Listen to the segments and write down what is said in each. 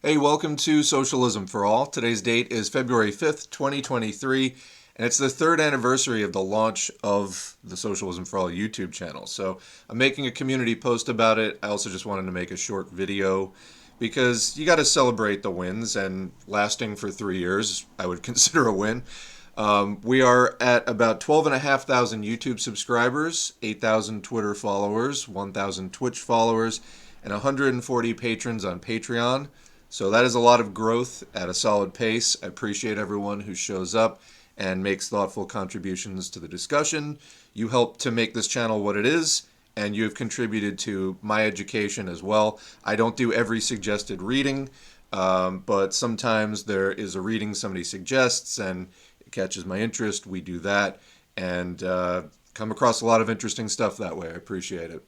Hey, welcome to Socialism for All. Today's date is February 5th, 2023, and it's the third anniversary of the launch of the Socialism for All YouTube channel. So I'm making a community post about it. I also just wanted to make a short video because you got to celebrate the wins, and lasting for 3 years, I would consider a win. We are at about 12,500 YouTube subscribers, 8,000 Twitter followers, 1,000 Twitch followers, and 140 patrons on Patreon. So that is a lot of growth at a solid pace. I appreciate everyone who shows up and makes thoughtful contributions to the discussion. You help to make this channel what it is, and you have contributed to my education as well. I don't do every suggested reading, but sometimes there is a reading somebody suggests and it catches my interest. We do that and come across a lot of interesting stuff that way. I appreciate it.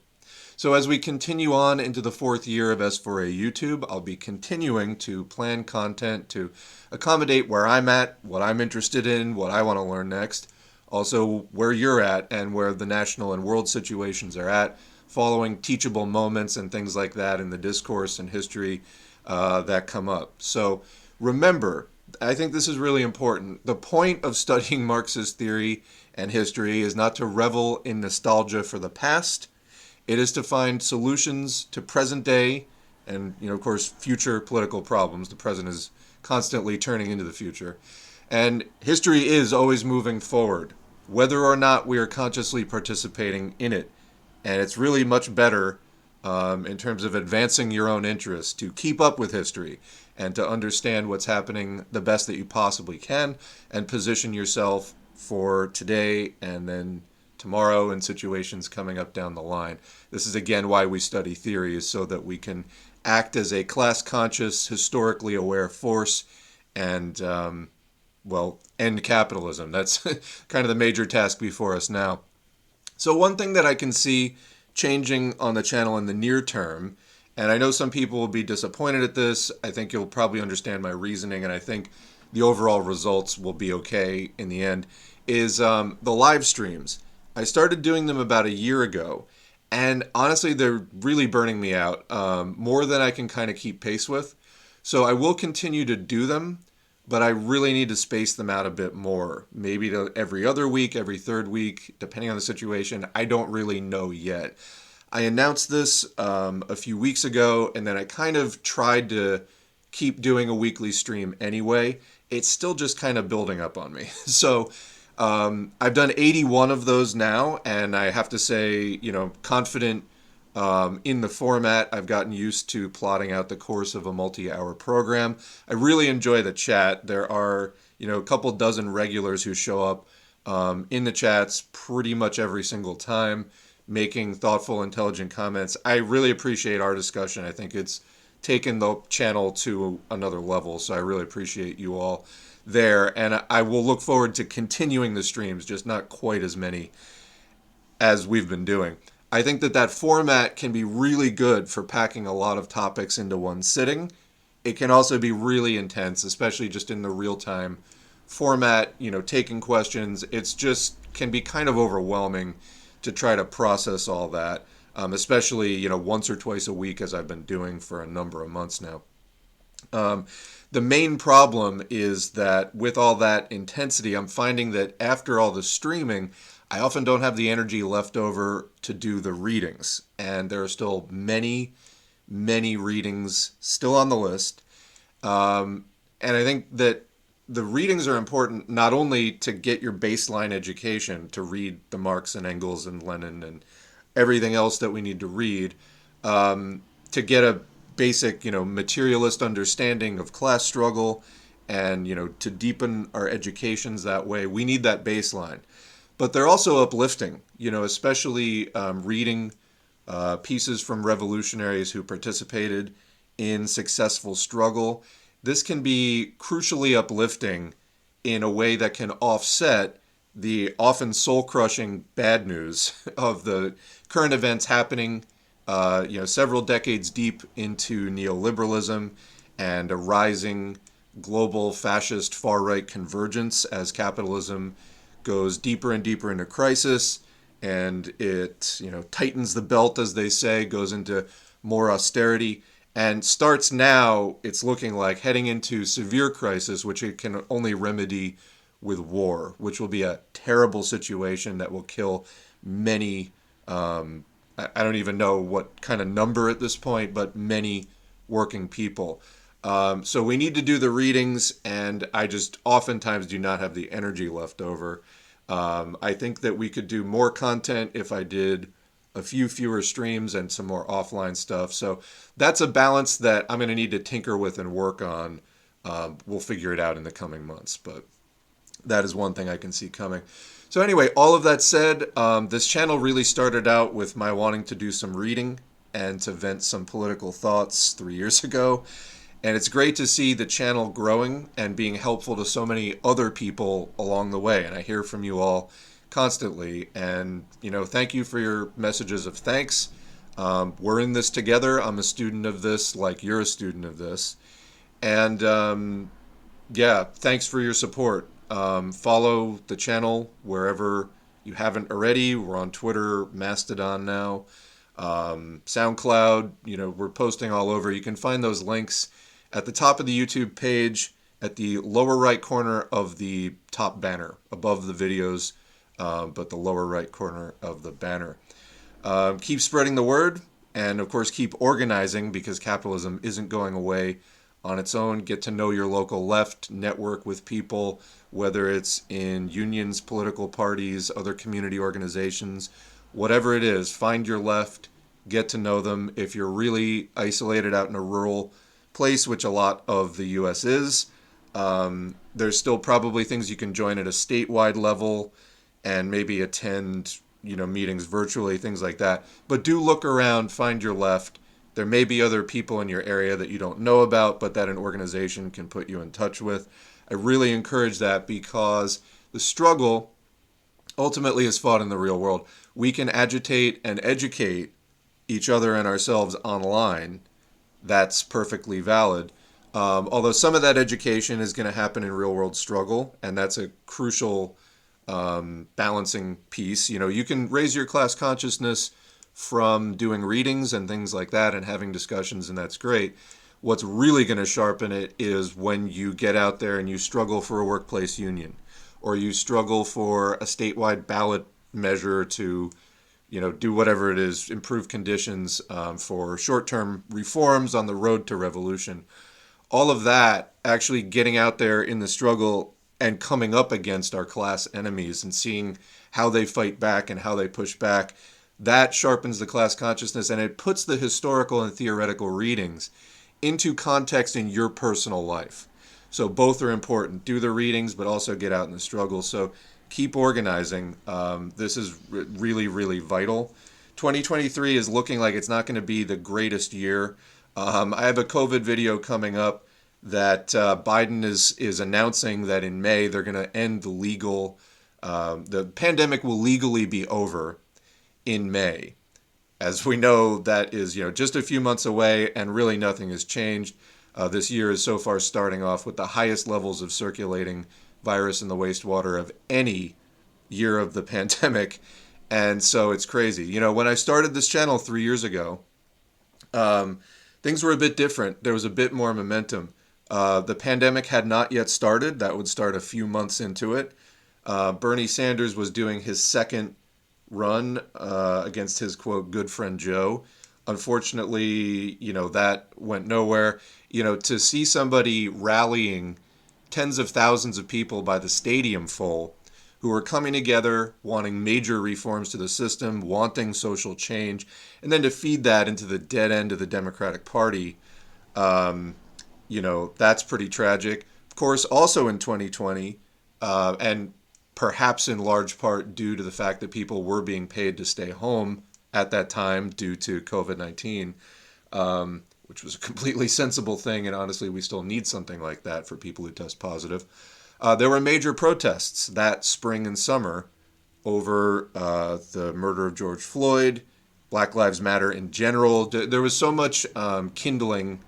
So as we continue on into the fourth year of S4A YouTube, I'll be continuing to plan content to accommodate where I'm at, what I'm interested in, what I want to learn next, also where you're at and where the national and world situations are at, following teachable moments and things like that in the discourse and history that come up. So remember, I think this is really important. The point of studying Marxist theory and history is not to revel in nostalgia for the past. It is to find solutions to present day and, of course, future political problems. The present is constantly turning into the future. And history is always moving forward, whether or not we are consciously participating in it. And it's really much better in terms of advancing your own interests to keep up with history and to understand what's happening the best that you possibly can and position yourself for today and then tomorrow and situations coming up down the line. This is again why we study theory, is so that we can act as a class-conscious, historically aware force and, end capitalism. That's kind of the major task before us now. So one thing that I can see changing on the channel in the near term, and I know some people will be disappointed at this, I think you'll probably understand my reasoning, and I think the overall results will be okay in the end, is the live streams. I started doing them about a year ago, and honestly, they're really burning me out, more than I can kind of keep pace with. So I will continue to do them, but I really need to space them out a bit more. Maybe to every other week, every third week, depending on the situation. I don't really know yet. I announced this a few weeks ago, and then I kind of tried to keep doing a weekly stream anyway. It's still just kind of building up on me. So I've done 81 of those now, and I have to say, confident in the format. I've gotten used to plotting out the course of a multi-hour program. I really enjoy the chat. There are, a couple dozen regulars who show up in the chats pretty much every single time, making thoughtful, intelligent comments. I really appreciate our discussion. I think it's taken the channel to another level, so I really appreciate you all there, and I will look forward to continuing the streams, just not quite as many as we've been doing. I think that format can be really good for packing a lot of topics into one sitting. It can also be really intense, especially just in the real-time format, taking questions. It's just can be kind of overwhelming to try to process all that, especially, once or twice a week, as I've been doing for a number of months now. The main problem is that with all that intensity, I'm finding that after all the streaming, I often don't have the energy left over to do the readings. And there are still many, many readings still on the list. And I think that the readings are important not only to get your baseline education, to read the Marx and Engels and Lenin and everything else that we need to read, to get a basic, materialist understanding of class struggle and, to deepen our educations that way. We need that baseline. But they're also uplifting, especially reading pieces from revolutionaries who participated in successful struggle. This can be crucially uplifting in a way that can offset the often soul-crushing bad news of the current events happening several decades deep into neoliberalism and a rising global fascist far-right convergence as capitalism goes deeper and deeper into crisis, and it tightens the belt, as they say, goes into more austerity. and starts now. It's looking like heading into severe crisis, which it can only remedy with war, which will be a terrible situation that will kill many. I don't even know what kind of number at this point, but many working people. So we need to do the readings, and I just oftentimes do not have the energy left over. I think that we could do more content if I did a few fewer streams and some more offline stuff. So that's a balance that I'm going to need to tinker with and work on. We'll figure it out in the coming months, but that is one thing I can see coming. So anyway, all of that said, this channel really started out with my wanting to do some reading and to vent some political thoughts 3 years ago. And it's great to see the channel growing and being helpful to so many other people along the way. And I hear from you all constantly. And, thank you for your messages of thanks. We're in this together. I'm a student of this, like you're a student of this. And yeah, thanks for your support. Follow the channel wherever you haven't already. We're on Twitter, Mastodon now, SoundCloud. We're posting all over. You can find those links at the top of the YouTube page, at the lower right corner of the top banner, above the videos, but the lower right corner of the banner. Keep spreading the word, and of course keep organizing, because capitalism isn't going away on its own. Get to know your local left, network with people, whether it's in unions, political parties, other community organizations, whatever it is. Find your left, get to know them. If you're really isolated out in a rural place, which a lot of the U.S. is, there's still probably things you can join at a statewide level and maybe attend meetings virtually, things like that. But do look around, find your left. There may be other people in your area that you don't know about, but that an organization can put you in touch with. I really encourage that, because the struggle ultimately is fought in the real world. We can agitate and educate each other and ourselves online. That's perfectly valid. Although some of that education is going to happen in real world struggle, and that's a crucial balancing piece. You can raise your class consciousness from doing readings and things like that and having discussions, and that's great. What's really going to sharpen it is when you get out there and you struggle for a workplace union, or you struggle for a statewide ballot measure to do whatever it is, improve conditions for short-term reforms on the road to revolution. All of that, actually getting out there in the struggle and coming up against our class enemies and seeing how they fight back and how they push back, that sharpens the class consciousness, and it puts the historical and theoretical readings into context in your personal life. So both are important. Do the readings, but also get out in the struggle. So keep organizing. This is really, really vital. 2023 is looking like it's not going to be the greatest year. I have a COVID video coming up that Biden is announcing that in May they're going to end the pandemic will legally be over in May. As we know, that is just a few months away, and really nothing has changed. This year is so far starting off with the highest levels of circulating virus in the wastewater of any year of the pandemic, and so it's crazy. When I started this channel 3 years ago, things were a bit different. There was a bit more momentum. The pandemic had not yet started. That would start a few months into it. Bernie Sanders was doing his second run against his, quote, good friend Joe. Unfortunately, that went nowhere. To see somebody rallying tens of thousands of people by the stadium full, who are coming together, wanting major reforms to the system, wanting social change, and then to feed that into the dead end of the Democratic Party, that's pretty tragic. Of course, also in 2020, and perhaps in large part due to the fact that people were being paid to stay home at that time due to COVID-19, which was a completely sensible thing, and honestly, we still need something like that for people who test positive. There were major protests that spring and summer over the murder of George Floyd, Black Lives Matter in general. There was so much kindling,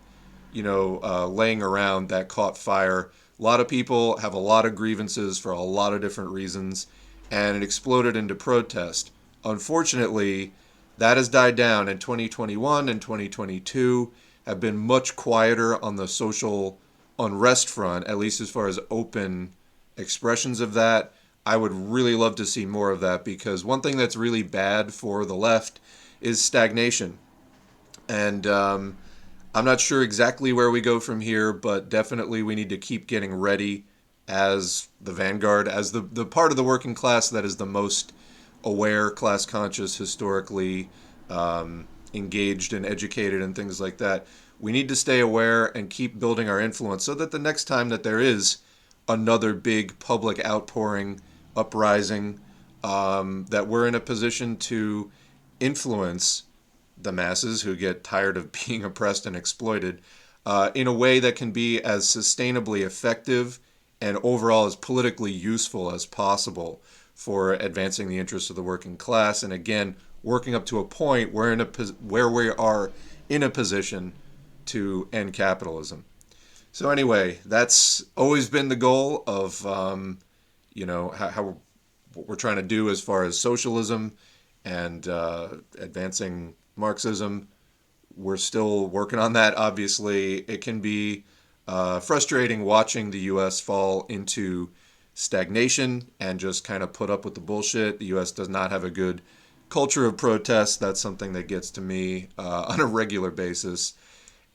laying around that caught fire. A lot of people have a lot of grievances for a lot of different reasons, and it exploded into protest. Unfortunately, that has died down in 2021 and 2022. have been much quieter on the social unrest front, at least as far as open expressions of that. I would really love to see more of that, because one thing that's really bad for the left is stagnation. And I'm not sure exactly where we go from here, but definitely we need to keep getting ready as the vanguard, as the part of the working class that is the most aware, class conscious, historically engaged and educated and things like that. We need to stay aware and keep building our influence so that the next time that there is another big public outpouring, uprising, that we're in a position to influence the masses who get tired of being oppressed and exploited in a way that can be as sustainably effective and overall as politically useful as possible for advancing the interests of the working class. And again, working up to a point where where we are in a position to end capitalism. So anyway, that's always been the goal of how what we're trying to do as far as socialism and advancing Marxism. We're still working on that. Obviously, it can be frustrating watching the U.S. fall into stagnation and just kind of put up with the bullshit. The U.S. does not have a good culture of protest. That's something that gets to me on a regular basis.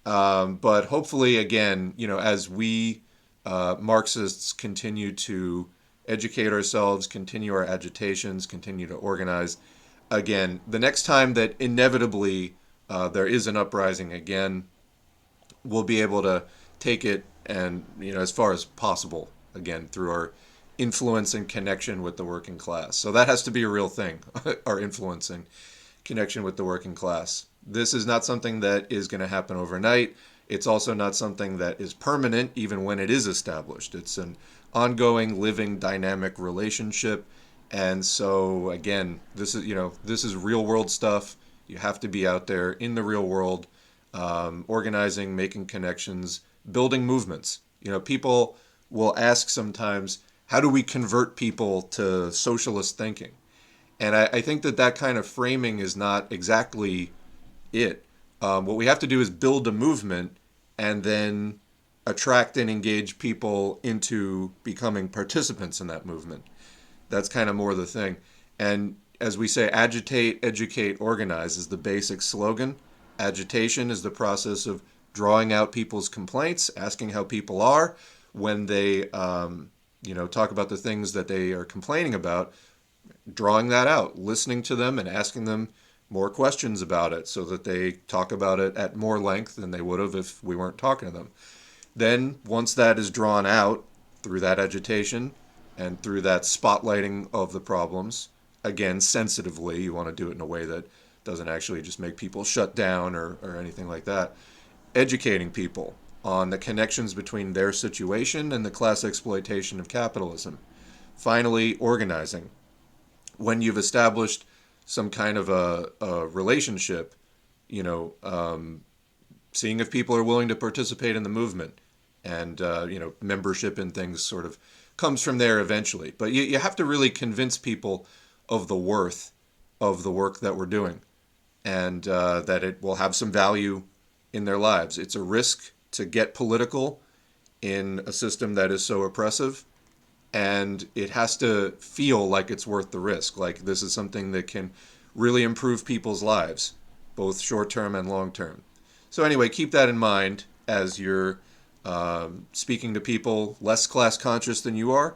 But hopefully, again, as we Marxists continue to educate ourselves, continue our agitations, continue to organize, again, the next time that inevitably there is an uprising again, we'll be able to take it and, as far as possible, again, through our influence and connection with the working class. So that has to be a real thing, our influence and connection with the working class. This is not something that is going to happen overnight. It's also not something that is permanent, even when it is established. It's an ongoing, living, dynamic relationship. And so, again, this is real world stuff. You have to be out there in the real world, organizing, making connections, building movements. People will ask sometimes, how do we convert people to socialist thinking? And I think that kind of framing is not exactly it. What we have to do is build a movement and then attract and engage people into becoming participants in that movement. That's kind of more the thing. And as we say, agitate, educate, organize is the basic slogan. Agitation is the process of drawing out people's complaints, asking how people are when they, talk about the things that they are complaining about, drawing that out, listening to them and asking them more questions about it so that they talk about it at more length than they would have if we weren't talking to them. Then, once that is drawn out through that agitation and through that spotlighting of the problems, again, sensitively, you want to do it in a way that doesn't actually just make people shut down or anything like that, educating people on the connections between their situation and the class exploitation of capitalism. Finally, organizing. When you've established some kind of a relationship, seeing if people are willing to participate in the movement, and membership and things sort of comes from there eventually. But you have to really convince people of the worth of the work that we're doing, and that it will have some value in their lives. It's a risk to get political in a system that is so oppressive, and it has to feel like it's worth the risk. Like this is something that can really improve people's lives, both short-term and long-term. So anyway, keep that in mind as you're speaking to people less class conscious than you are.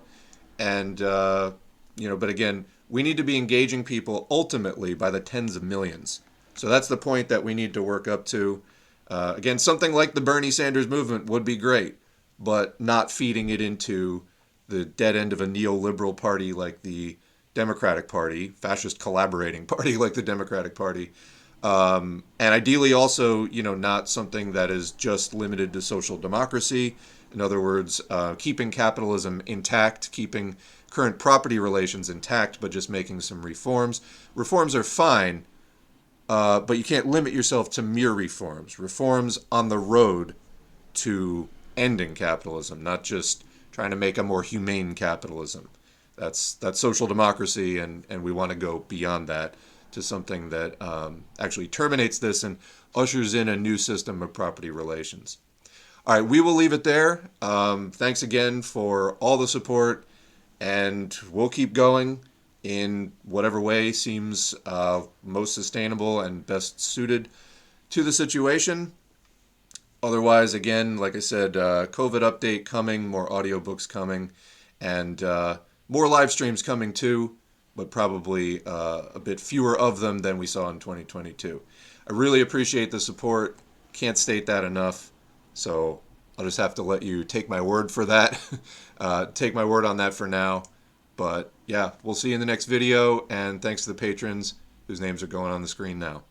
And, but again, we need to be engaging people ultimately by the tens of millions. So that's the point that we need to work up to. Again, something like the Bernie Sanders movement would be great, but not feeding it into the dead end of a neoliberal party like the Democratic Party, fascist collaborating party like the Democratic Party. And ideally also, not something that is just limited to social democracy. In other words, keeping capitalism intact, keeping current property relations intact, but just making some reforms. Reforms are fine, but you can't limit yourself to mere reforms. Reforms on the road to ending capitalism, not just trying to make a more humane capitalism. That's social democracy, and we want to go beyond that. to something that actually terminates this and ushers in a new system of property relations. All right, we will leave it there. Thanks again for all the support, and we'll keep going in whatever way seems most sustainable and best suited to the situation. Otherwise, again, like I said, COVID update coming, more audiobooks coming, and more live streams coming too, but probably a bit fewer of them than we saw in 2022. I really appreciate the support. Can't state that enough. So I'll just have to let you take my word for that. Take my word on that for now. But yeah, we'll see you in the next video, and thanks to the patrons whose names are going on the screen now.